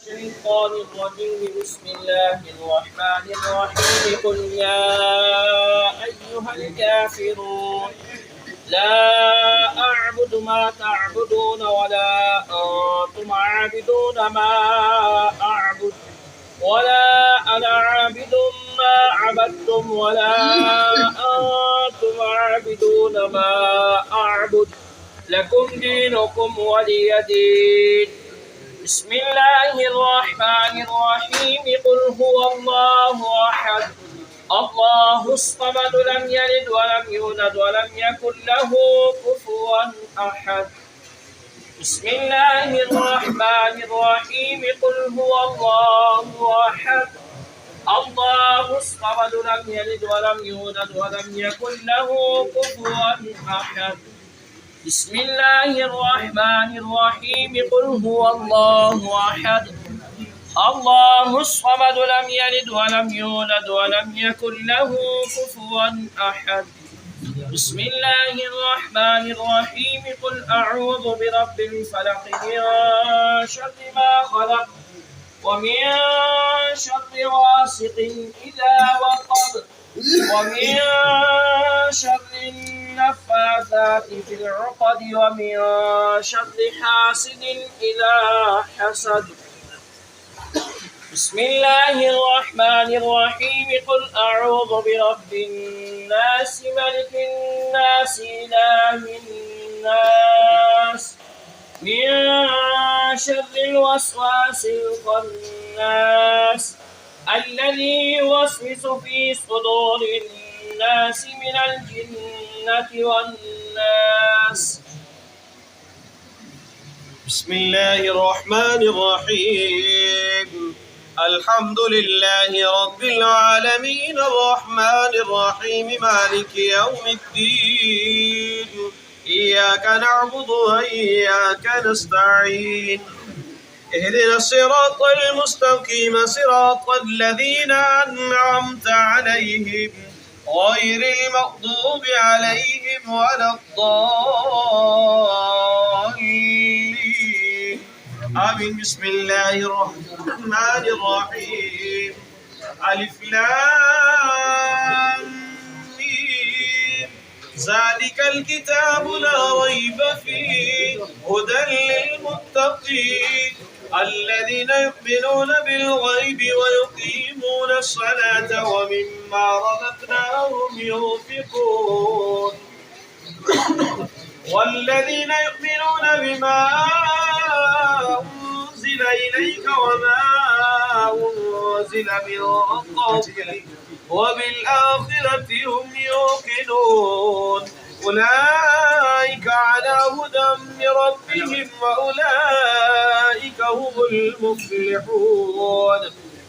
الشيطان الرجيم بسم الله الرحمن الرحيم قل يا أيها الكافرون لا أعبد ما تعبدون ولا أنتم عابدون ما أعبد ولا أنا عابد ما عبدتم ولا أنتم عابدون ما أعبد لكم دينكم ولي دين. بسم الله الرحمن الرحيم قل هو الله أحد الله الصمد لم يلد ولم يولد ولم يكن له كفوا أحد. بسم الله الرحمن الرحيم قل هو الله أحد الله الصمد لم يلد ولم يولد ولم يكن له كفوا أحد. بسم الله الرحمن الرحيم قل هو الله أحد الله الصمد لم يلد ولم يولد ولم يكن له كفوا أحد. بسم الله الرحمن الرحيم قل أعوذ برب الفلق من شر ما خلق ومن شر غاسق إذا وقب ومن شر النفاثات في العقد ومن شر حاسد إذا حسد. بسم الله الرحمن الرحيم قل أعوذ برب الناس ملك الناس إله الناس من شر الوسواس الخناس الذي يوسوس في صدور الناس من الجنة والناس. بسم الله الرحمن الرحيم الحمد لله رب العالمين الرحمن الرحيم مالك يوم الدين إياك نعبد وإياك نستعين اهدنا الصراط المستقيم صراط الذين أنعمت عليهم غير المغضوب عليهم ولا الضالين آمين. بسم الله الرحمن الرحيم ألف لام ميم ذلك الكتاب لا ريب فيه هدى للمتقين الذين يؤمنون بالغيب ويقيمون الصلاة ومما رزقناهم ينفقون والذين يؤمنون بما أنزل إليك وما أنزل من قبلك وبالآخرة هم يوقنون أولئك على هدى من ربهم وأولئك هم المفلحون.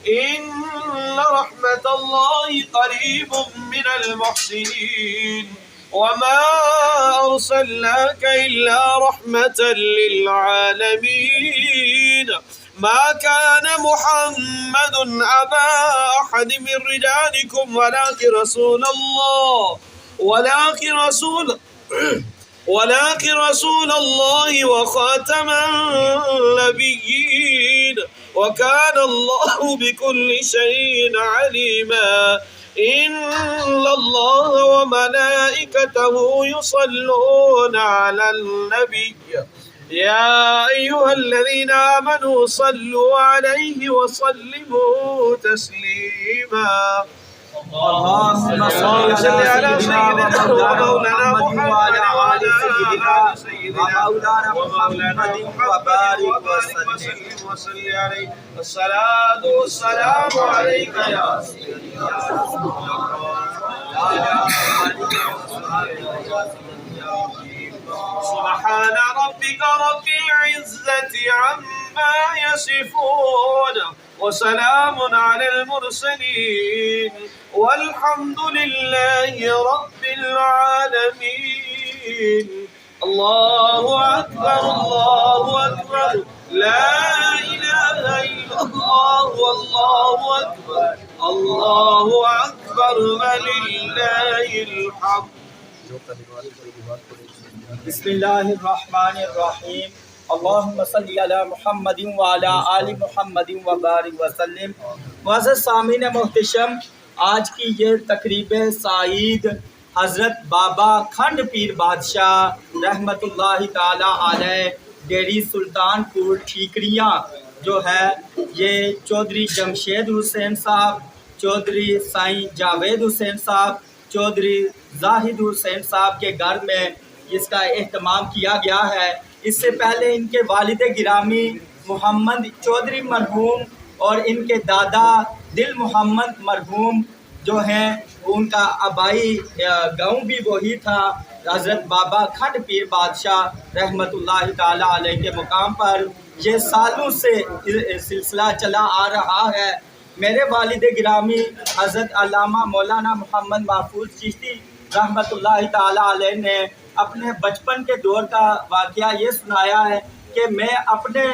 إن رحمة الله قريب من المحسنين وما أرسلناك إلا رحمة للعالمين. ما كان محمد أبا أحد من رجالكم ولكن رسول الله وخاتم النبيين وكان الله بكل شيء عليما. إن الله وملائكته يصلون على النبي يا أيها الذين آمنوا صلوا عليه وسلموا تسليما. اللهم صل على سيدنا ومولانا محمد وعلى آل سيدنا ومولانا وبارك وسلم عليه. الصلاة والسلام عليك يا سيدنا سبحان ربك رب العزة عما يصفون وسلام على المرسلين والحمد لله رب العالمين. الله أكبر الله أكبر لا إله إلا الله والله أكبر الله أكبر ولله الحمد. بسم الله الرحمن الرحيم اللہم صلی علی محمد وعلی آل محمد وبارک وسلم۔ معزز سامعین محتشم، آج کی یہ تقریب سعید حضرت بابا کھنڈ پیر بادشاہ رحمت اللہ تعالی علیہ ڈیری سلطان پور ٹھیکریاں جو ہے، یہ چودھری جمشید حسین صاحب، چودھری سائیں جاوید حسین صاحب، چودھری زاہد حسین صاحب کے گھر میں اس کا اہتمام کیا گیا ہے۔ اس سے پہلے ان کے والد گرامی محمد چودھری مرحوم اور ان کے دادا دل محمد مرحوم جو ہیں، ان کا آبائی گاؤں بھی وہی تھا۔ حضرت بابا کھنڈ پیر بادشاہ رحمت اللہ تعالی علیہ کے مقام پر یہ سالوں سے سلسلہ چلا آ رہا ہے۔ میرے والد گرامی حضرت علامہ مولانا محمد محفوظ چشتی رحمت اللہ تعالی علیہ نے اپنے بچپن کے دور کا واقعہ یہ سنایا ہے کہ میں اپنے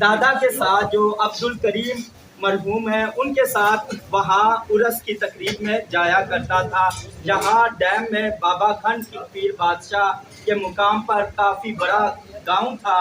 دادا کے ساتھ جو عبد الکریم مرحوم ہیں، ان کے ساتھ وہاں عرس کی تقریب میں جایا کرتا تھا، جہاں ڈیم میں بابا کھنڈ پیر بادشاہ کے مقام پر کافی بڑا گاؤں تھا۔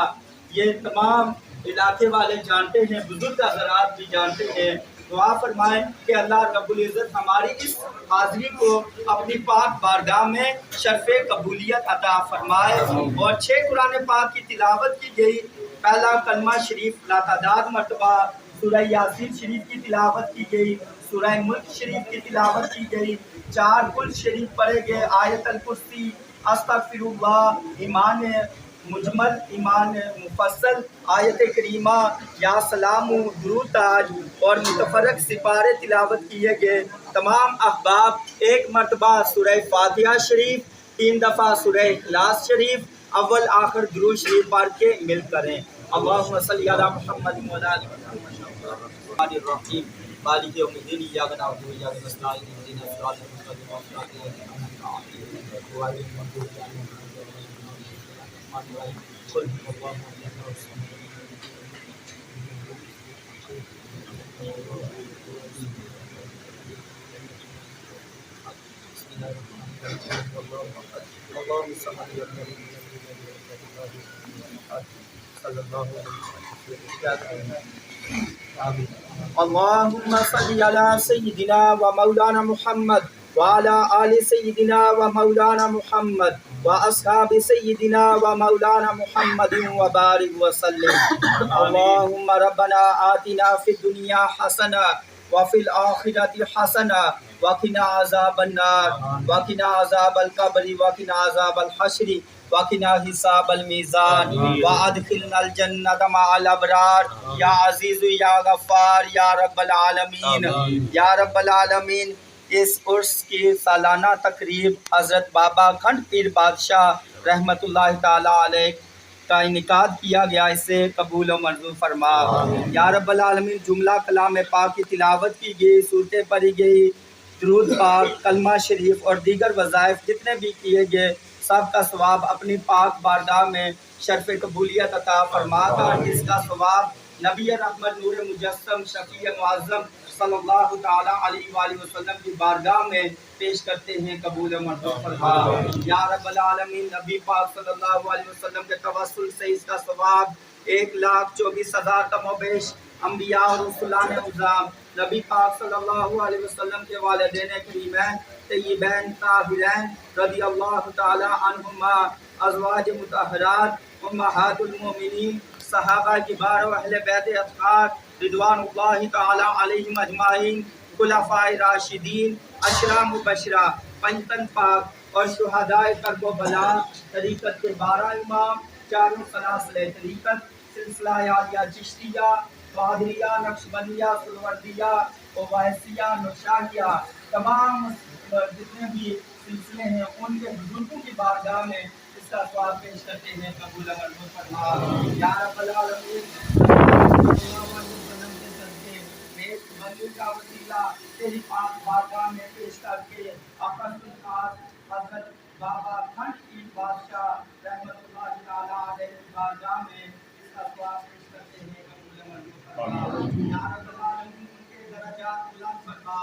یہ تمام علاقے والے جانتے ہیں، بزرگ حضرات بھی جانتے ہیں۔ دعا فرمائیں کہ اللہ رب العزت ہماری اس حاضری کو اپنی پاک بارگاہ میں شرف قبولیت عطا فرمائے۔ اور 6 قرآن پاک کی تلاوت کی گئی۔ پہلا کلمہ شریف لاتعداد مرتبہ، سورہ یاسین شریف کی تلاوت کی گئی، سورہ ملک شریف کی تلاوت کی گئی، 4 کل شریف پڑھے گئے، آیت الکرسی، استغفر اللہ، ایمان مجمل، ایمان مفصل، آیت کریمہ، یا سلام، درود تاج اور متفرق سپارے تلاوت کیے گئے۔ تمام احباب ایک مرتبہ سورہ فاتحہ شریف، 3 دفعہ سورہ اخلاص شریف، اول آخر درود شریف پڑھ کے مل کریں۔ اللہم صلی علی محمد وعلی آل محمد۔ الرحمن الرحیم مالک یوم الدین، ایاک نعبد و ایاک نستعین، اہدنا الصراط المستقیم، صراط الذین انعمت علیہم غیر المغضوب علیہم ولا الضالین۔ قل هو الله احد الصمد اللهم صل على صلی اللہ علیہ وسلم۔ اللهم صل على سيدنا ومولانا محمد وعلى آل سيدنا ومولانا محمد وأصحاب سيدنا ومولانا محمد وبارك وسلم۔ اللهم ربنا آتنا في الدنيا حسنة وفي الآخرة حسنة وقنا عذاب النار وقنا عذاب القبر وقنا عذاب الحشر وقنا حساب الميزان وادخلنا الجنة مع الابرار یا عزیز یا غفار یا رب العالمین یا رب العالمین۔ اس عرس کی سالانہ تقریب حضرت بابا کھنڈ پیر بادشاہ رحمت اللہ تعالی علیہ کا انعقاد کیا گیا، اسے قبول و منظور فرما یا رب العالمین۔ جملہ کلام پاک کی تلاوت کی گئی، صورتیں پڑھی گئی، درود پاک، کلمہ شریف اور دیگر وظائف جتنے بھی کیے گئے، سب کا ثواب اپنی پاک بارگاہ میں شرف قبولیت عطا فرما کر اس کا ثواب نبی رحمت نور مجسم شفیع معظم صلی اللہ تعالی علیہ وآلہ وسلم کی بارگاہ میں پیش کرتے ہیں، قبول و منظور فرما یا رب العالمین۔ نبی پاک صلی اللہ علیہ وسلم کے توسل سے اس کا ثواب 1,24,000 کم و بیش انبیاء اور رسولان اعظام، نبی پاک صلی اللہ علیہ وسلم کے والدین کریمین طیبین طاہرین رضی اللہ تعالی عنہما، ازواج مطہرات امہات المومنین، صحابہ کبار و اہل بیت اطہار رضوان اللہ تعالی علیہم اجمعین، خلفاء راشدین، عشرہ مبشرہ، پنجتن پاک اور شہداء کرب و بلا، طریقت کے 12 امام، چاروں سلاسل طریقت، سلسلہ عالیہ چشتیہ، قادریہ، نقشبندیہ، سلوردیہ، اویسیہ، نقشاہیہ، تمام جتنے بھی سلسلے ہیں ان کے بزرگوں کی بارگاہ میں اس کا ثواب پیش کرتے ہیں، قبول و منظور فرما یا رب العالمین۔ بندی کا وسیلہ تیری پاک بارگاہ میں پیش کر کے اپنے خاص حضرت بابا کھنڈ پیر بادشاہ رحمت اللہ تعالی علیہ کی بارگاہ میں اس کا ثواب پیش کرتے ہیں، قبول و منظور فرما یا رب العالمین۔ ان کے درجات بلند فرما،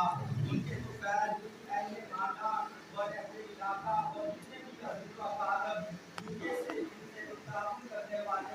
ان کے فیض اہل خانہ اور اہل علاقہ اور جتنے بھی حضرت و طالب جن سے ان سے تعاون کرنے والے